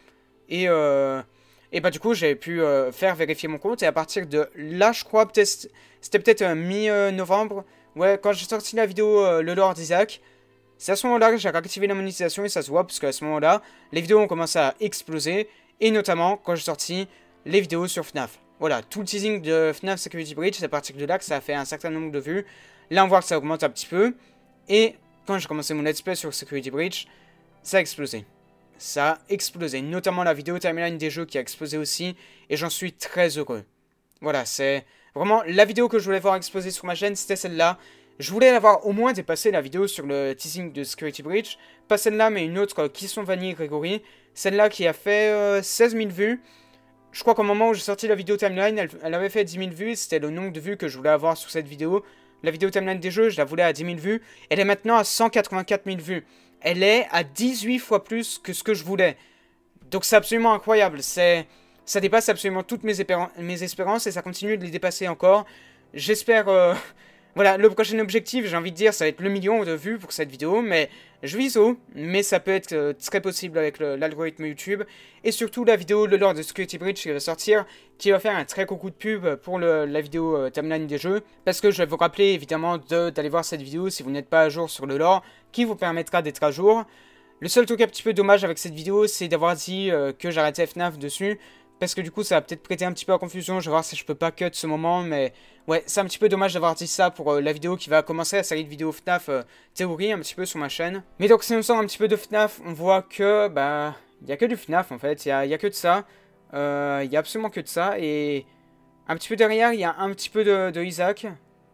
A: Et bah du coup j'ai pu faire vérifier mon compte. Et à partir de là, je crois, c'était peut-être mi-novembre. Ouais, quand j'ai sorti la vidéo Le Lord d'Isaac. C'est à ce moment-là que j'ai réactivé la monétisation et ça se voit parce qu'à ce moment-là, les vidéos ont commencé à exploser. Et notamment quand j'ai sorti les vidéos sur FNAF. Voilà, tout le teasing de FNAF Security Breach, c'est à partir de là que ça a fait un certain nombre de vues. Là, on voit que ça augmente un petit peu. Et quand j'ai commencé mon let's play sur Security Breach, ça a explosé. Ça a explosé. Notamment la vidéo timeline des jeux qui a explosé aussi. Et j'en suis très heureux. Voilà, c'est vraiment la vidéo que je voulais voir exploser sur ma chaîne, c'était celle-là. Je voulais avoir au moins dépassé la vidéo sur le teasing de Security Breach. Pas celle-là, mais une autre qui sont Vanille et Grégory. Celle-là qui a fait 16 000 vues. Je crois qu'au moment où j'ai sorti la vidéo timeline, elle avait fait 10 000 vues. C'était le nombre de vues que je voulais avoir sur cette vidéo. La vidéo timeline des jeux, je la voulais à 10 000 vues. Elle est maintenant à 184 000 vues. Elle est à 18 fois plus que ce que je voulais. Donc c'est absolument incroyable. Ça dépasse absolument toutes mes espérances et ça continue de les dépasser encore. J'espère... Voilà, le prochain objectif, j'ai envie de dire, ça va être le million de vues pour cette vidéo, mais je vise haut, mais ça peut être très possible avec l'algorithme YouTube. Et surtout la vidéo Le Lord de Security Breach qui va sortir, qui va faire un très gros coup de pub pour la vidéo timeline des jeux. Parce que je vais vous rappeler évidemment d'aller voir cette vidéo si vous n'êtes pas à jour sur le lore, qui vous permettra d'être à jour. Le seul truc un petit peu dommage avec cette vidéo, c'est d'avoir dit que j'arrêtais FNAF dessus. Parce que du coup, ça va peut-être prêter un petit peu à confusion. Je vais voir si je peux pas cut ce moment. Mais ouais, c'est un petit peu dommage d'avoir dit ça pour la vidéo qui va commencer, la série de vidéos FNAF théorie un petit peu sur ma chaîne. Mais donc, si on sort un petit peu de FNAF, on voit que, il y a que du FNAF en fait. Il y a que de ça. Il y a absolument que de ça. Et un petit peu derrière, il y a un petit peu de Isaac.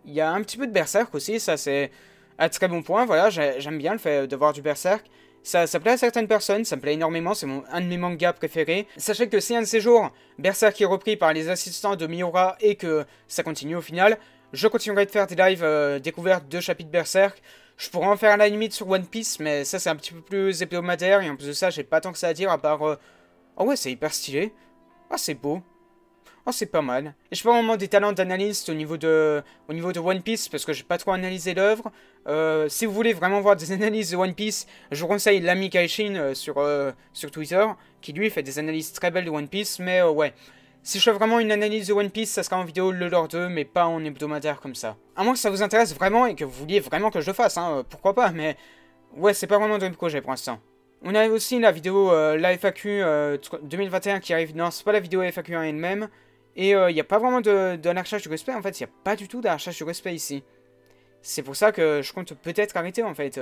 A: Il y a un petit peu de Berserk aussi. Ça, c'est un très bon point. Voilà, j'aime bien le fait de voir du Berserk. Ça plaît à certaines personnes, ça me plaît énormément, c'est un de mes mangas préférés. Sachez que si un de ces jours, Berserk est repris par les assistants de Miura et que ça continue au final, je continuerai de faire des lives découvertes de chapitres Berserk. Je pourrais en faire à la limite sur One Piece, mais ça c'est un petit peu plus hebdomadaire et en plus de ça j'ai pas tant que ça à dire à part... Oh ouais, c'est hyper stylé. Ah, c'est beau. Oh, c'est pas mal. Et je parle vraiment des talents d'analyste au niveau de One Piece, parce que j'ai pas trop analysé l'œuvre. Si vous voulez vraiment voir des analyses de One Piece, je vous conseille l'ami Kaishin sur Twitter, qui lui fait des analyses très belles de One Piece, mais ouais. Si je fais vraiment une analyse de One Piece, ça sera en vidéo le lore 2, mais pas en hebdomadaire comme ça. À moins que ça vous intéresse vraiment et que vous vouliez vraiment que je le fasse, hein, pourquoi pas, mais... Ouais, c'est pas vraiment dans le projet pour l'instant. On a aussi la vidéo, la FAQ 2021 qui arrive. Non, c'est pas la vidéo FAQ en elle-même. Et il n'y a pas vraiment de l'arrachage du respect, en fait, il n'y a pas du tout d'arrachage du respect ici. C'est pour ça que je compte peut-être arrêter, en fait.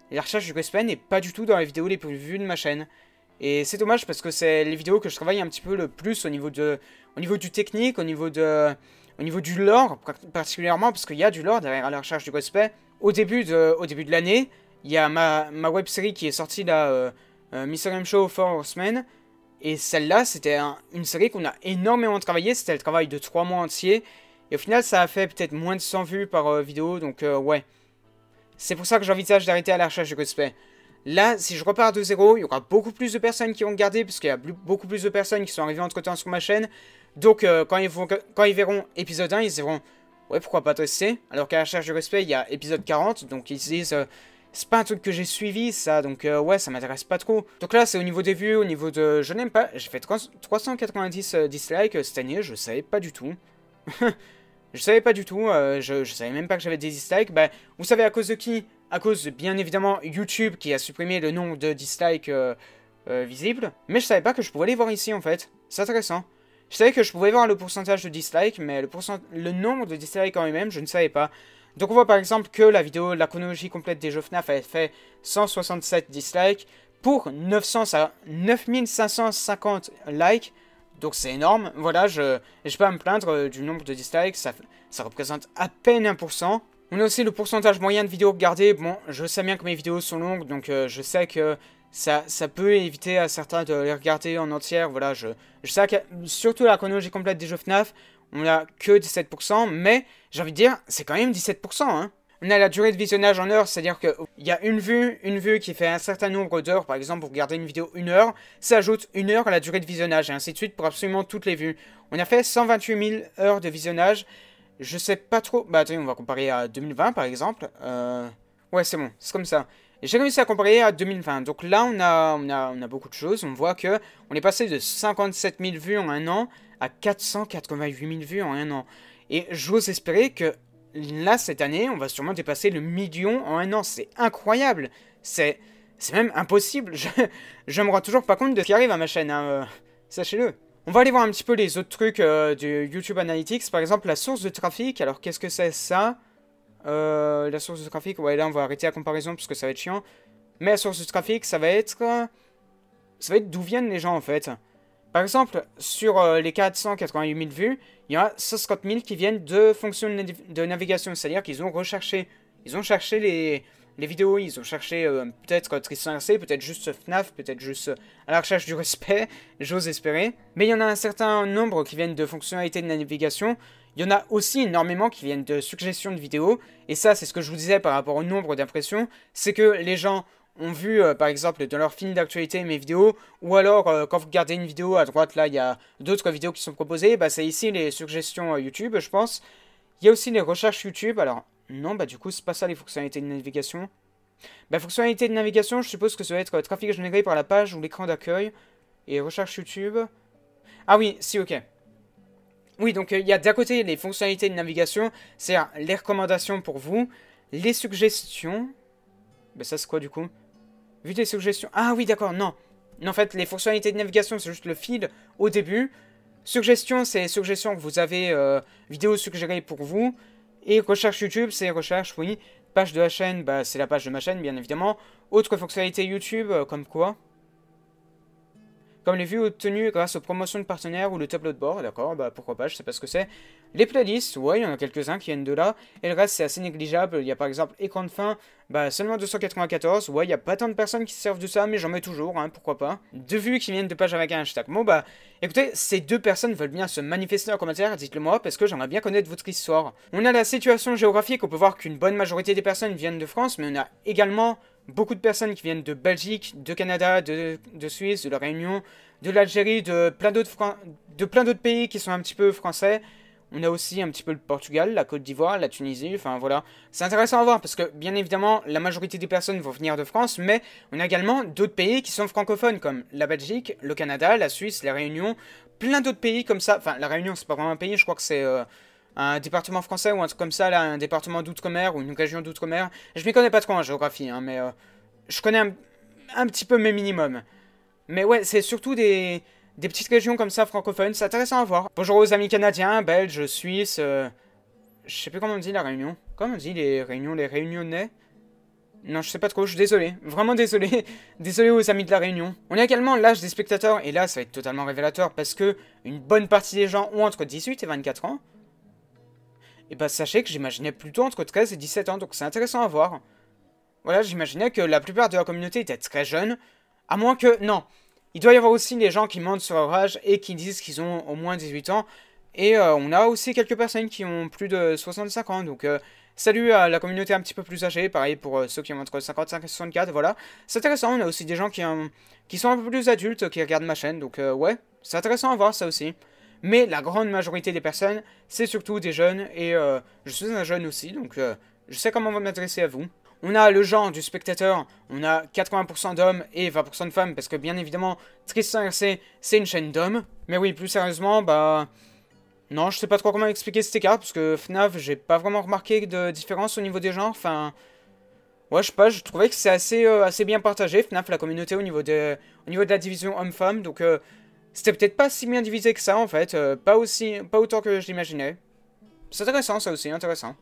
A: L'arrachage du respect n'est pas du tout dans les vidéos les plus vues de ma chaîne. Et c'est dommage parce que c'est les vidéos que je travaille un petit peu le plus au niveau du technique, au niveau du lore, particulièrement, parce qu'il y a du lore derrière l'arrachage du respect. Au début de l'année, il y a ma web-série qui est sortie là, Mysterium Show 4 Horsemen. Et celle-là, c'était une série qu'on a énormément travaillé. C'était le travail de 3 mois entiers. Et au final, ça a fait peut-être moins de 100 vues par vidéo, donc ouais. C'est pour ça que j'envisage d'arrêter à la recherche de cosplay. Là, si je repars de zéro, il y aura beaucoup plus de personnes qui vont regarder, parce qu'il y a beaucoup plus de personnes qui sont arrivées entre-temps sur ma chaîne. Donc, quand ils verront épisode 1, ils se diront, ouais, pourquoi pas tester? Alors qu'à la recherche de cosplay, il y a épisode 40, donc ils se disent, c'est pas un truc que j'ai suivi, ça, donc ouais, ça m'intéresse pas trop. Donc là, c'est au niveau des vues, au niveau de... Je n'aime pas, j'ai fait 390 dislikes cette année, je savais pas du tout. Je savais pas du tout, je savais même pas que j'avais des dislikes. Bah, vous savez à cause de qui? À cause de, bien évidemment, YouTube qui a supprimé le nombre de dislikes visibles. Mais je savais pas que je pouvais les voir ici, en fait. C'est intéressant. Je savais que je pouvais voir le pourcentage de dislikes, mais le nombre de dislikes en lui-même, je ne savais pas. Donc on voit par exemple que la vidéo, la chronologie complète des jeux FNAF avait fait 167 dislikes pour 9550 likes. Donc c'est énorme, voilà, je vais pas à me plaindre du nombre de dislikes, ça représente à peine 1%. On a aussi le pourcentage moyen de vidéos regardées. Bon, je sais bien que mes vidéos sont longues, donc je sais que ça peut éviter à certains de les regarder en entière. Voilà, je sais que surtout la chronologie complète des jeux FNAF, on a que 17%, mais j'ai envie de dire, c'est quand même 17%, hein. On a la durée de visionnage en heures, c'est-à-dire qu'il y a une vue qui fait un certain nombre d'heures. Par exemple, vous regardez une vidéo 1 heure, ça ajoute 1 heure à la durée de visionnage, et ainsi de suite pour absolument toutes les vues. On a fait 128 000 heures de visionnage. Je sais pas trop... Bah attendez, on va comparer à 2020 par exemple. Ouais, c'est bon, c'est comme ça. J'ai réussi à comparer à 2020. Donc là, on a beaucoup de choses. On voit que on est passé de 57 000 vues en un an à 488 000 vues en un an. Et j'ose espérer que là, cette année, on va sûrement dépasser le million en un an. C'est incroyable. C'est même impossible. Je me rends toujours pas compte de ce qui arrive à ma chaîne, hein. Sachez-le. On va aller voir un petit peu les autres trucs du YouTube Analytics. Par exemple, la source de trafic. Alors, qu'est-ce que c'est ça? La source de trafic. Ouais, là, on va arrêter la comparaison parce que ça va être chiant. Mais la source de trafic, ça va être d'où viennent les gens, en fait. Par exemple, sur les 488 000 vues, il y en a 150 000 qui viennent de fonctions de navigation. C'est-à-dire qu'ils ont recherché. Ils ont cherché les vidéos, ils ont cherché peut-être Tristan RC, peut-être juste FNAF, peut-être juste à la recherche du respect, j'ose espérer. Mais il y en a un certain nombre qui viennent de fonctionnalités de navigation. Il y en a aussi énormément qui viennent de suggestions de vidéos. Et ça, c'est ce que je vous disais par rapport au nombre d'impressions. C'est que les gens ont vu, par exemple, dans leur fil d'actualité mes vidéos. Ou alors, quand vous regardez une vidéo à droite, là, il y a d'autres vidéos qui sont proposées. Bah, c'est ici les suggestions YouTube, je pense. Il y a aussi les recherches YouTube. Alors, non, bah du coup, c'est pas ça les fonctionnalités de navigation. Bah, fonctionnalités de navigation, je suppose que ça va être trafic généré par la page ou l'écran d'accueil. Et recherche YouTube. Ah oui, si, ok. Oui, donc il y a d'un côté les fonctionnalités de navigation, c'est-à-dire les recommandations pour vous, les suggestions. Bah ça c'est quoi du coup? Vu des suggestions... Ah oui, d'accord, non. En fait, les fonctionnalités de navigation, c'est juste le fil au début. Suggestions, c'est les suggestions que vous avez, vidéos suggérées pour vous. Et recherche YouTube, c'est recherche, oui. Page de la chaîne, bah c'est la page de ma chaîne, bien évidemment. Autre fonctionnalité YouTube, comme quoi? Comme les vues obtenues grâce aux promotions de partenaires ou le tableau de bord, d'accord, bah pourquoi pas, je sais pas ce que c'est. Les playlists, ouais, il y en a quelques-uns qui viennent de là, et le reste c'est assez négligeable. Il y a par exemple écran de fin, bah seulement 294, ouais, il y a pas tant de personnes qui se servent de ça, mais j'en mets toujours, hein, pourquoi pas. Deux vues qui viennent de pages avec un hashtag. Bon bah, écoutez, ces deux personnes veulent bien se manifester en commentaire, dites-le moi, parce que j'aimerais bien connaître votre histoire. On a la situation géographique, on peut voir qu'une bonne majorité des personnes viennent de France, mais on a également beaucoup de personnes qui viennent de Belgique, de Canada, de Suisse, de la Réunion, de l'Algérie, de plein d'autres pays qui sont un petit peu français. On a aussi un petit peu le Portugal, la Côte d'Ivoire, la Tunisie, enfin voilà. C'est intéressant à voir parce que bien évidemment la majorité des personnes vont venir de France, mais on a également d'autres pays qui sont francophones comme la Belgique, le Canada, la Suisse, la Réunion, plein d'autres pays comme ça. Enfin la Réunion c'est pas vraiment un pays, je crois que c'est... un département français ou un truc comme ça, là, un département d'outre-mer ou une région d'outre-mer. Je m'y connais pas trop en géographie, hein, mais je connais un petit peu mes minimums. Mais ouais, c'est surtout des petites régions comme ça francophones, c'est intéressant à voir. Bonjour aux amis canadiens, belges, suisses, je sais plus comment on dit la Réunion. Comment on dit les réunions, les réunionnais? Non, je sais pas trop, je suis désolé. Vraiment désolé. Désolé aux amis de la Réunion. On a également l'âge des spectateurs, et là, ça va être totalement révélateur, parce que une bonne partie des gens ont entre 18 et 24 ans. Et bah sachez que j'imaginais plutôt entre 13 et 17 ans, donc c'est intéressant à voir. Voilà, j'imaginais que la plupart de la communauté était très jeune, à moins que... Non, il doit y avoir aussi les gens qui mentent sur leur âge et qui disent qu'ils ont au moins 18 ans, Et on a aussi quelques personnes qui ont plus de 65 ans, donc salut à la communauté un petit peu plus âgée, pareil pour ceux qui ont entre 55 et 64, voilà. C'est intéressant, on a aussi des gens qui sont un peu plus adultes, qui regardent ma chaîne, donc ouais, c'est intéressant à voir ça aussi. Mais la grande majorité des personnes, c'est surtout des jeunes, et je suis un jeune aussi, donc je sais comment m'adresser à vous. On a le genre du spectateur, on a 80% d'hommes et 20% de femmes, parce que bien évidemment, Tristan RC, c'est une chaîne d'hommes. Mais oui, plus sérieusement, bah... Non, je sais pas trop comment expliquer cet écart, parce que FNAF, j'ai pas vraiment remarqué de différence au niveau des genres, enfin... Ouais, je sais pas, je trouvais que c'est assez bien partagé, FNAF, la communauté, au niveau de la division homme-femme, donc c'était peut-être pas si bien divisé que ça, en fait, pas autant que je l'imaginais. C'est intéressant, ça aussi, intéressant.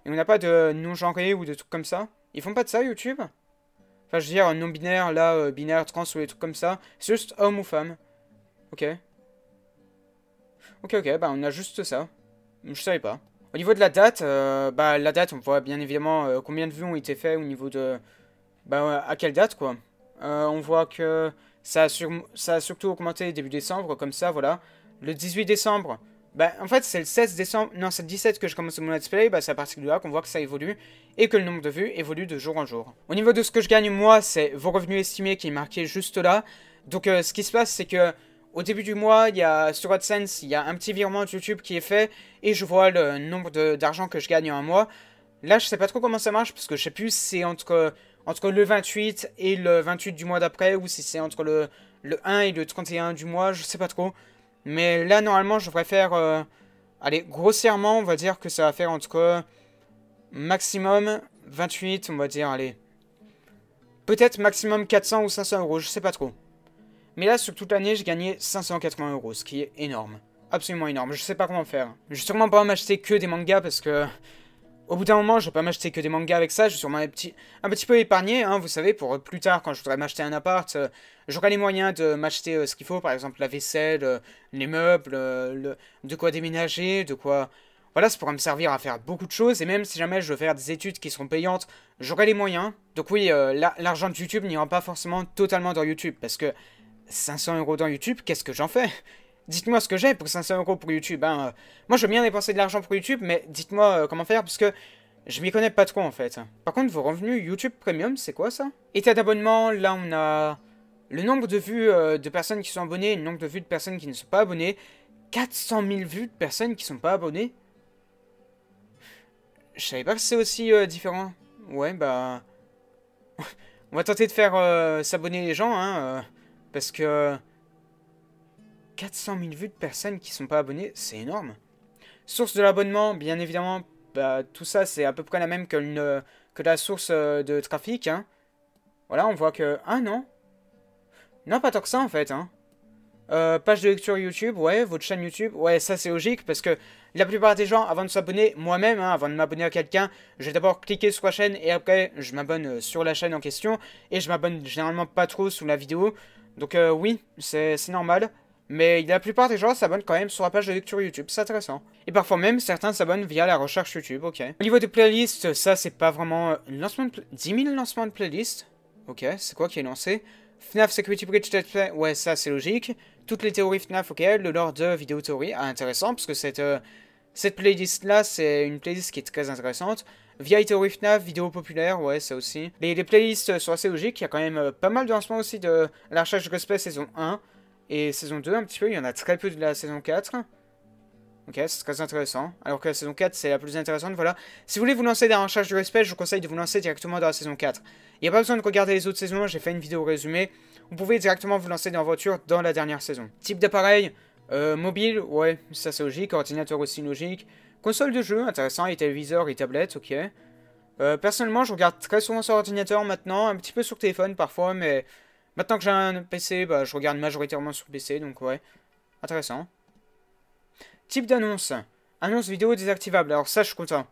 A: Et on n'a pas de non-genré ou de trucs comme ça. Ils font pas de ça, YouTube? Enfin, je veux dire, non-binaire, là, binaire, trans ou des trucs comme ça. C'est juste homme ou femme. Ok. Ok, bah on a juste ça. Je savais pas. Au niveau de la date, bah la date, on voit bien évidemment combien de vues ont été faits au niveau de... Bah à quelle date, quoi. On voit que ça a surtout augmenté début décembre, comme ça, voilà. Le 18 décembre... Bah, en fait, c'est le 16 décembre, non, c'est le 17 que je commence mon let's play, bah, c'est à partir de là qu'on voit que ça évolue, et que le nombre de vues évolue de jour en jour. Au niveau de ce que je gagne, moi, c'est vos revenus estimés qui est marqué juste là. Donc, ce qui se passe, c'est que, au début du mois, sur AdSense, il y a un petit virement de YouTube qui est fait, et je vois le nombre d'argent que je gagne en un mois. Là, je sais pas trop comment ça marche, parce que je sais plus si c'est entre le 28 et le 28 du mois d'après, ou si c'est entre le 1 et le 31 du mois, je sais pas trop. Mais là, normalement, je devrais faire... allez, grossièrement, on va dire que ça va faire entre maximum 28, on va dire, allez. Peut-être maximum 400 ou 500 euros, je sais pas trop. Mais là, sur toute l'année, j'ai gagné 580 euros, ce qui est énorme. Absolument énorme, je sais pas comment faire. Je vais sûrement pas m'acheter que des mangas parce que... Au bout d'un moment, je vais pas m'acheter que des mangas avec ça, je vais sûrement un petit peu épargner, hein, vous savez, pour plus tard, quand je voudrais m'acheter un appart, j'aurai les moyens de m'acheter ce qu'il faut, par exemple la vaisselle, les meubles, de quoi déménager, de quoi... Voilà, ça pourra me servir à faire beaucoup de choses, et même si jamais je veux faire des études qui seront payantes, j'aurai les moyens. Donc oui, l'argent de YouTube n'ira pas forcément totalement dans YouTube, parce que 500 euros dans YouTube, qu'est-ce que j'en fais? Dites-moi ce que j'ai pour 500 euros pour YouTube. Hein. Moi, je veux bien dépenser de l'argent pour YouTube, mais dites-moi comment faire, parce que je m'y connais pas trop, en fait. Par contre, vos revenus YouTube Premium, c'est quoi, ça? État d'abonnement, là, on a le nombre de vues de personnes qui sont abonnées et le nombre de vues de personnes qui ne sont pas abonnées. 400 000 vues de personnes qui sont pas abonnées. Je savais pas que c'est aussi différent. Ouais, bah... on va tenter de faire s'abonner les gens, hein, parce que... 400 000 vues de personnes qui sont pas abonnées, c'est énorme. Source de l'abonnement, bien évidemment, bah, tout ça c'est à peu près la même que la source de trafic. Hein. Voilà, on voit que... Ah non. Non, pas tant que ça en fait. Hein. Page de lecture YouTube, ouais, votre chaîne YouTube, ouais, ça c'est logique parce que la plupart des gens, avant de s'abonner, moi-même, hein, avant de m'abonner à quelqu'un, je vais d'abord cliquer sur la chaîne et après je m'abonne sur la chaîne en question et je m'abonne généralement pas trop sous la vidéo. Donc oui, c'est normal. Mais la plupart des gens s'abonnent quand même sur la page de lecture YouTube, c'est intéressant. Et parfois même, certains s'abonnent via la recherche YouTube, ok. Au niveau des playlists, ça c'est pas vraiment... lancement de 10 000 lancements de playlists. Ok, c'est quoi qui est lancé? FNAF Security Breach Let's Play, ouais ça c'est logique. Toutes les théories FNAF, ok. Le lore de vidéo théorie, intéressant, parce que cette playlist là, c'est une playlist qui est très intéressante. Via théorie FNAF, vidéo populaire, ouais ça aussi. Les playlists sont assez logiques, il y a quand même pas mal de lancements aussi de la recherche de cosplay saison 1. Et saison 2, un petit peu, il y en a très peu de la saison 4. Ok, c'est très intéressant. Alors que la saison 4, c'est la plus intéressante, voilà. Si vous voulez vous lancer dans la recherche du respect, je vous conseille de vous lancer directement dans la saison 4. Il n'y a pas besoin de regarder les autres saisons, j'ai fait une vidéo résumée. Vous pouvez directement vous lancer dans la voiture dans la dernière saison. Type d'appareil, mobile, ouais, ça c'est logique. Ordinateur aussi logique. Console de jeu, intéressant, et téléviseur et tablette, ok. Personnellement, je regarde très souvent sur ordinateur maintenant, un petit peu sur téléphone parfois, mais... Maintenant que j'ai un PC, bah, je regarde majoritairement sur PC, donc ouais, intéressant. Type d'annonce. Annonce vidéo désactivable, alors ça je suis content.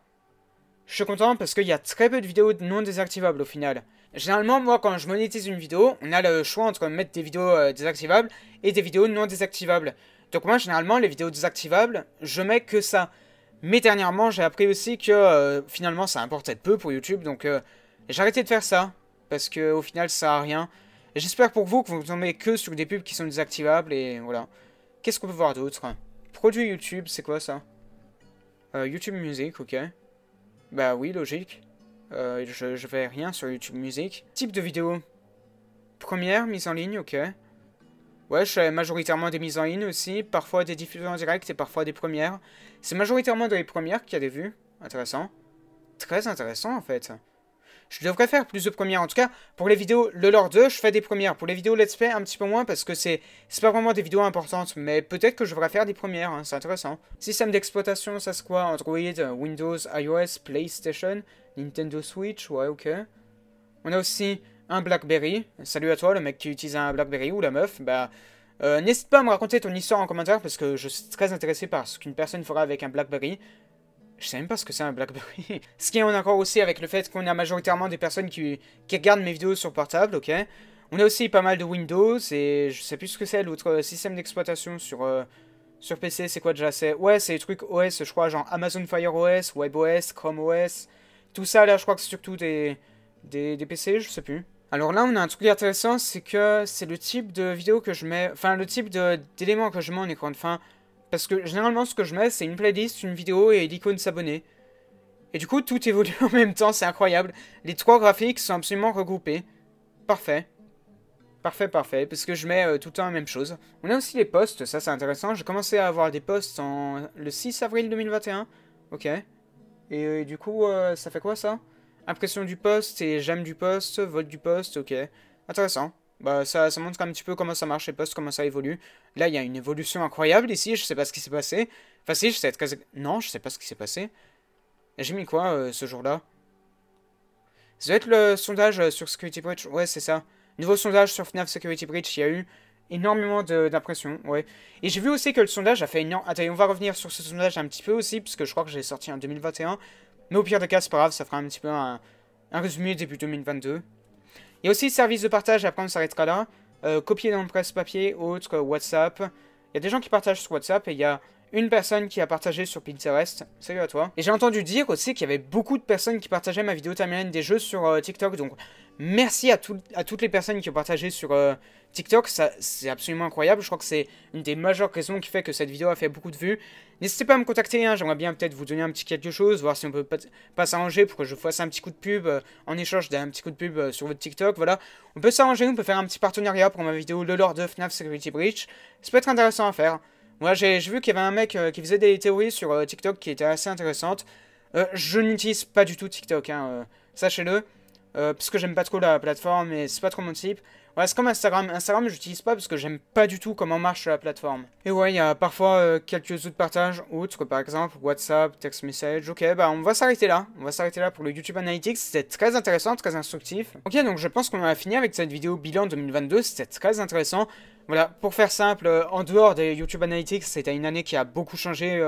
A: Je suis content parce qu'il y a très peu de vidéos non désactivables au final. Généralement, moi quand je monétise une vidéo, on a le choix entre mettre des vidéos désactivables et des vidéos non désactivables. Donc moi généralement, les vidéos désactivables, je mets que ça. Mais dernièrement, j'ai appris aussi que finalement ça importait peu pour YouTube, donc j'ai arrêté de faire ça. Parce que au final ça sert à rien. J'espère pour vous que vous ne tombez que sur des pubs qui sont désactivables et voilà. Qu'est-ce qu'on peut voir d'autre? produit YouTube, c'est quoi ça? YouTube Music, ok. Bah oui, logique. Je fais rien sur YouTube Music. Type de vidéo. Première, mise en ligne, ok. Ouais, je fais majoritairement des mises en ligne aussi. Parfois des diffusions en direct et parfois des premières. C'est majoritairement dans les premières qu'il y a des vues. Intéressant. Très intéressant en fait. Je devrais faire plus de premières. En tout cas, pour les vidéos Le Lore 2, je fais des premières. Pour les vidéos Let's Play, un petit peu moins parce que c'est pas vraiment des vidéos importantes. Mais peut-être que je devrais faire des premières, hein, c'est intéressant. Système d'exploitation, ça c'est quoi? Android, Windows, iOS, PlayStation, Nintendo Switch, ouais, ok. On a aussi un BlackBerry. Salut à toi, le mec qui utilise un BlackBerry ou la meuf. Bah, n'hésite pas à me raconter ton histoire en commentaire parce que je suis très intéressé par ce qu'une personne fera avec un BlackBerry. Je sais même pas ce que c'est un BlackBerry. Ce qui est encore aussi avec le fait qu'on a majoritairement des personnes qui regardent mes vidéos sur portable, ok. On a aussi pas mal de Windows et je sais plus ce que c'est l'autre système d'exploitation sur PC, c'est quoi déjà? Ouais, c'est les trucs OS, je crois, genre Amazon Fire OS, WebOS, Chrome OS. Tout ça là, je crois que c'est surtout des PC, je sais plus. Alors là, on a un truc intéressant, c'est que c'est le type de vidéo que je mets, enfin le type d'éléments que je mets en écran de fin. Parce que généralement, ce que je mets, c'est une playlist, une vidéo et l'icône s'abonner. Et du coup, tout évolue en même temps, c'est incroyable. Les trois graphiques sont absolument regroupés. Parfait. Parfait, parfait, parce que je mets tout le temps la même chose. On a aussi les posts, ça c'est intéressant. J'ai commencé à avoir des posts le 6 avril 2021. Ok. Et du coup, ça fait quoi ça? Impression du post et j'aime du post, vote du post, ok. Intéressant. Bah ça montre un petit peu comment ça marche les posts, comment ça évolue. Là, il y a une évolution incroyable ici, je sais pas ce qui s'est passé. Enfin si, je sais très... Non, je sais pas ce qui s'est passé. J'ai mis quoi ce jour-là? Ça doit être le sondage sur Security Breach. Ouais, c'est ça. Nouveau sondage sur FNAF Security Breach, il y a eu énormément d'impressions, ouais. Et j'ai vu aussi que le sondage a fait énormément... Attendez, on va revenir sur ce sondage un petit peu aussi, parce que je crois que j'ai sorti en 2021. Mais au pire des cas, c'est pas grave, ça fera un petit peu un résumé début 2022. Il y a aussi service de partage, après on s'arrêtera là. Copier dans le presse-papier, autre, WhatsApp. Il y a des gens qui partagent sur WhatsApp et il y a une personne qui a partagé sur Pinterest. Salut à toi. Et j'ai entendu dire aussi qu'il y avait beaucoup de personnes qui partageaient ma vidéo timeline des jeux sur TikTok. Donc merci à toutes les personnes qui ont partagé sur TikTok. C'est absolument incroyable. Je crois que c'est une des majeures raisons qui fait que cette vidéo a fait beaucoup de vues. N'hésitez pas à me contacter, hein. J'aimerais bien peut-être vous donner un petit quelque chose, voir si on peut pas s'arranger pour que je fasse un petit coup de pub en échange d'un petit coup de pub sur votre TikTok. Voilà, on peut s'arranger, on peut faire un petit partenariat pour ma vidéo Le Lore de FNAF Security Breach. Ça peut être intéressant à faire. Moi, j'ai vu qu'il y avait un mec qui faisait des théories sur TikTok qui étaient assez intéressantes. Je n'utilise pas du tout TikTok, hein, sachez-le. Parce que j'aime pas trop la plateforme et c'est pas trop mon type. Ouais, c'est comme Instagram. Instagram, j'utilise pas parce que j'aime pas du tout comment marche la plateforme. Et ouais, il y a parfois quelques autres partages, autres, par exemple WhatsApp, text message. Ok, bah on va s'arrêter là. On va s'arrêter là pour le YouTube Analytics. C'était très intéressant, très instructif. Ok, donc je pense qu'on a fini avec cette vidéo bilan 2022. C'était très intéressant. Voilà, pour faire simple, en dehors des YouTube Analytics, c'était une année qui a beaucoup changé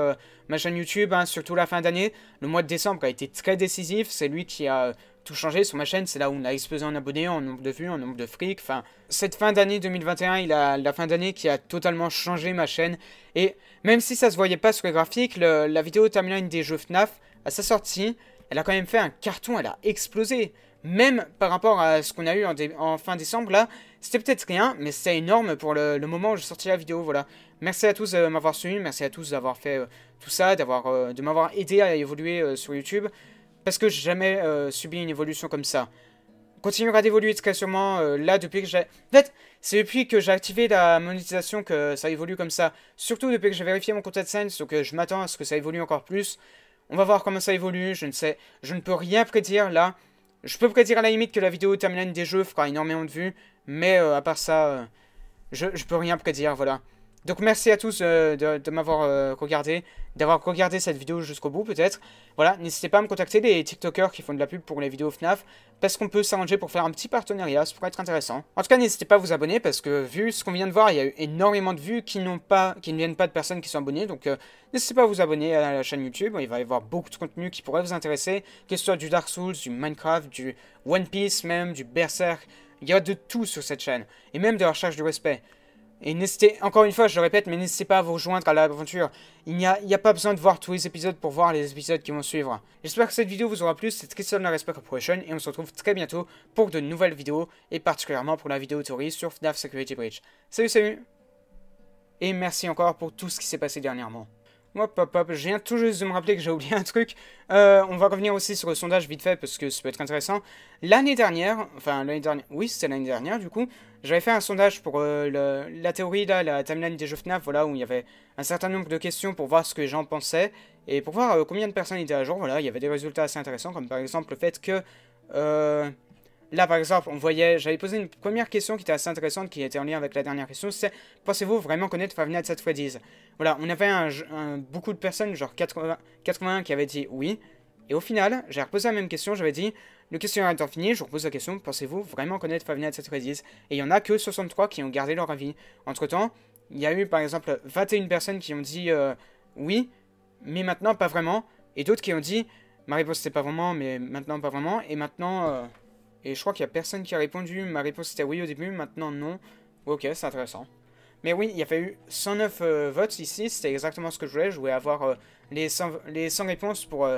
A: ma chaîne YouTube, hein, surtout la fin d'année. Le mois de décembre a été très décisif. C'est lui qui a tout changé sur ma chaîne, c'est là où on a explosé en abonnés, en nombre de vues, en nombre de fric, enfin... Cette fin d'année 2021, la fin d'année qui a totalement changé ma chaîne, et même si ça se voyait pas sur les graphiques, la vidéo timeline des jeux FNAF, à sa sortie, elle a quand même fait un carton, elle a explosé. Même par rapport à ce qu'on a eu en fin décembre, là, c'était peut-être rien, mais c'était énorme pour le moment où j'ai sorti la vidéo, voilà. Merci à tous de m'avoir suivi, merci à tous d'avoir fait tout ça, de m'avoir aidé à évoluer sur YouTube. Parce que j'ai jamais subi une évolution comme ça. On continuera d'évoluer très sûrement. Là, depuis que j'ai... En fait, c'est depuis que j'ai activé la monétisation que ça évolue comme ça. Surtout depuis que j'ai vérifié mon compte AdSense, donc je m'attends à ce que ça évolue encore plus. On va voir comment ça évolue, je ne sais... Je ne peux rien prédire, là. Je peux prédire à la limite que la vidéo timeline des jeux fera énormément de vues. Mais à part ça, je peux rien prédire, voilà. Donc merci à tous de m'avoir regardé, d'avoir regardé cette vidéo jusqu'au bout peut-être. Voilà, n'hésitez pas à me contacter les TikTokers qui font de la pub pour les vidéos FNAF, parce qu'on peut s'arranger pour faire un petit partenariat, ça pourrait être intéressant. En tout cas, n'hésitez pas à vous abonner, parce que vu ce qu'on vient de voir, il y a eu énormément de vues qui ne viennent pas de personnes qui sont abonnées, donc n'hésitez pas à vous abonner à la chaîne YouTube, il va y avoir beaucoup de contenu qui pourrait vous intéresser, que ce soit du Dark Souls, du Minecraft, du One Piece même, du Berserk, il y a de tout sur cette chaîne, et même de la recherche du respect. Et n'hésitez, encore une fois, je le répète, mais n'hésitez pas à vous rejoindre à l'aventure. Il n'y a pas besoin de voir tous les épisodes pour voir les épisodes qui vont suivre. J'espère que cette vidéo vous aura plu, c'est Christian de la Respect Corporation, et on se retrouve très bientôt pour de nouvelles vidéos, et particulièrement pour la vidéo théorie sur FNAF Security Breach. Salut, salut! Et merci encore pour tout ce qui s'est passé dernièrement. Hop, hop, hop, je viens tout juste de me rappeler que j'ai oublié un truc. On va revenir aussi sur le sondage vite fait parce que ça peut être intéressant. L'année dernière, oui c'était l'année dernière du coup, j'avais fait un sondage pour la théorie là, la timeline des jeux FNAF, voilà, où il y avait un certain nombre de questions pour voir ce que les gens pensaient et pour voir combien de personnes étaient à jour, voilà, il y avait des résultats assez intéressants comme par exemple le fait que... Là, par exemple, on voyait, j'avais posé une première question qui était assez intéressante, qui était en lien avec la dernière question, c'est pensez-vous vraiment connaître Five Nights at Freddy's? Voilà, on avait beaucoup de personnes, genre 81 qui avaient dit oui, et au final, j'ai reposé la même question, j'avais dit, le questionnaire étant fini, je repose la question, pensez-vous vraiment connaître Five Nights at Freddy's? Et il y en a que 63 qui ont gardé leur avis. Entre-temps, il y a eu, par exemple, 21 personnes qui ont dit oui, mais maintenant pas vraiment, et d'autres qui ont dit, ma réponse c'était pas vraiment, mais maintenant pas vraiment, et maintenant... Et je crois qu'il y a personne qui a répondu. Ma réponse était oui au début, maintenant non. Ok, c'est intéressant. Mais oui, il y avait eu 109 votes ici. C'était exactement ce que je voulais. Je voulais avoir les 100 réponses pour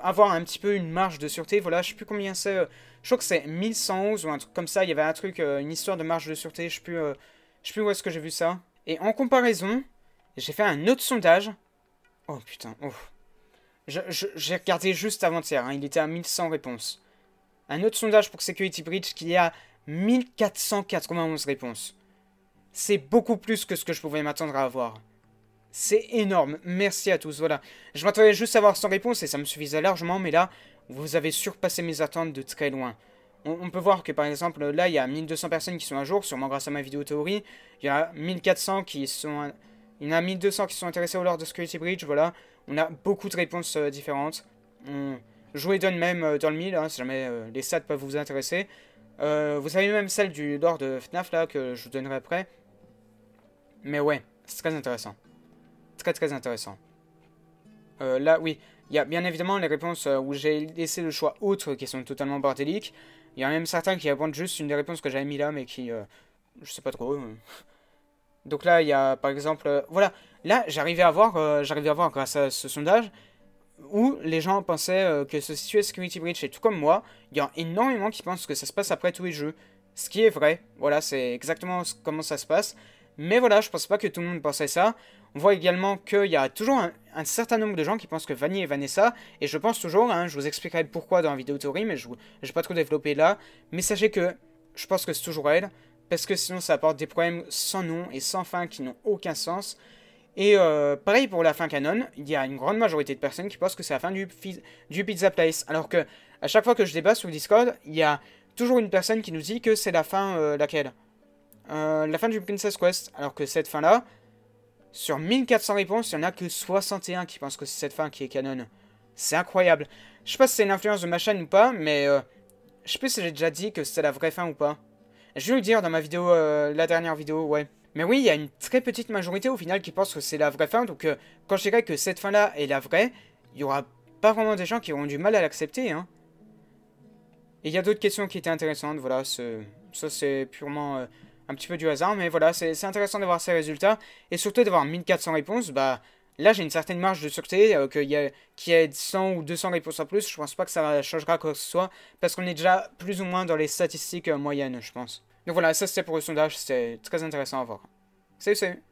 A: avoir un petit peu une marge de sûreté. Voilà, je sais plus combien c'est. Je crois que c'est 1111 ou un truc comme ça. Il y avait un truc, une histoire de marge de sûreté. Je sais plus où est-ce que j'ai vu ça. Et en comparaison, j'ai fait un autre sondage. Oh putain, oh. J'ai regardé juste avant-hier. Hein, il était à 1100 réponses. Un autre sondage pour Security Breach qui est à 1491 réponses. C'est beaucoup plus que ce que je pouvais m'attendre à avoir. C'est énorme. Merci à tous. Voilà. Je m'attendais juste à avoir 100 réponses et ça me suffisait largement. Mais là, vous avez surpassé mes attentes de très loin. On peut voir que par exemple, là, il y a 1200 personnes qui sont à jour, sûrement grâce à ma vidéo théorie. Il y a 1400 qui sont... Il y en a 1200 qui sont intéressés au lore de Security Breach. Voilà. On a beaucoup de réponses différentes. Je vous les donne même dans le mille, hein, si jamais les stats peuvent vous intéresser. Vous avez même celle du lore de FNAF là, que je vous donnerai après. Mais ouais, c'est très intéressant. Très très intéressant. Là, oui, il y a bien évidemment les réponses où j'ai laissé le choix autres qui sont totalement bordéliques. Il y en a même certains qui répondent juste une des réponses que j'avais mis là, mais qui... je sais pas trop. Donc là, il y a par exemple... voilà, là, j'arrivais à voir grâce à ce sondage... où les gens pensaient que se situait Security Breach, et tout comme moi, il y a énormément qui pensent que ça se passe après tous les jeux. Ce qui est vrai, voilà, c'est exactement comment ça se passe. Mais voilà, je pense pas que tout le monde pensait ça. On voit également qu'il y a toujours un certain nombre de gens qui pensent que Vanny et Vanessa, et je pense toujours, hein, je vous expliquerai pourquoi dans la vidéo théorie, mais je vais pas trop développer là. Mais sachez que je pense que c'est toujours elle, parce que sinon ça apporte des problèmes sans nom et sans fin qui n'ont aucun sens. Et pareil pour la fin canon, il y a une grande majorité de personnes qui pensent que c'est la fin du Pizza Place. Alors que à chaque fois que je débat sur Discord, il y a toujours une personne qui nous dit que c'est la fin, laquelle la fin du Princess Quest. Alors que cette fin-là, sur 1400 réponses, il n'y en a que 61 qui pensent que c'est cette fin qui est canon. C'est incroyable. Je sais pas si c'est une influence de ma chaîne ou pas, mais je sais plus si j'ai déjà dit que c'était la vraie fin ou pas. Je vais le dire dans ma vidéo, la dernière vidéo, ouais. Mais oui, il y a une très petite majorité au final qui pense que c'est la vraie fin. Donc quand je dirais que cette fin-là est la vraie, il n'y aura pas vraiment des gens qui auront du mal à l'accepter. Hein. Et il y a d'autres questions qui étaient intéressantes. Voilà, ça c'est purement un petit peu du hasard. Mais voilà, c'est intéressant de voir ces résultats. Et surtout d'avoir 1400 réponses. Bah là, j'ai une certaine marge de sûreté. Qu'il y ait 100 ou 200 réponses en plus, je pense pas que ça changera quoi que ce soit. Parce qu'on est déjà plus ou moins dans les statistiques moyennes, je pense. Donc voilà, ça c'était pour le sondage, c'était très intéressant à voir. Salut, salut!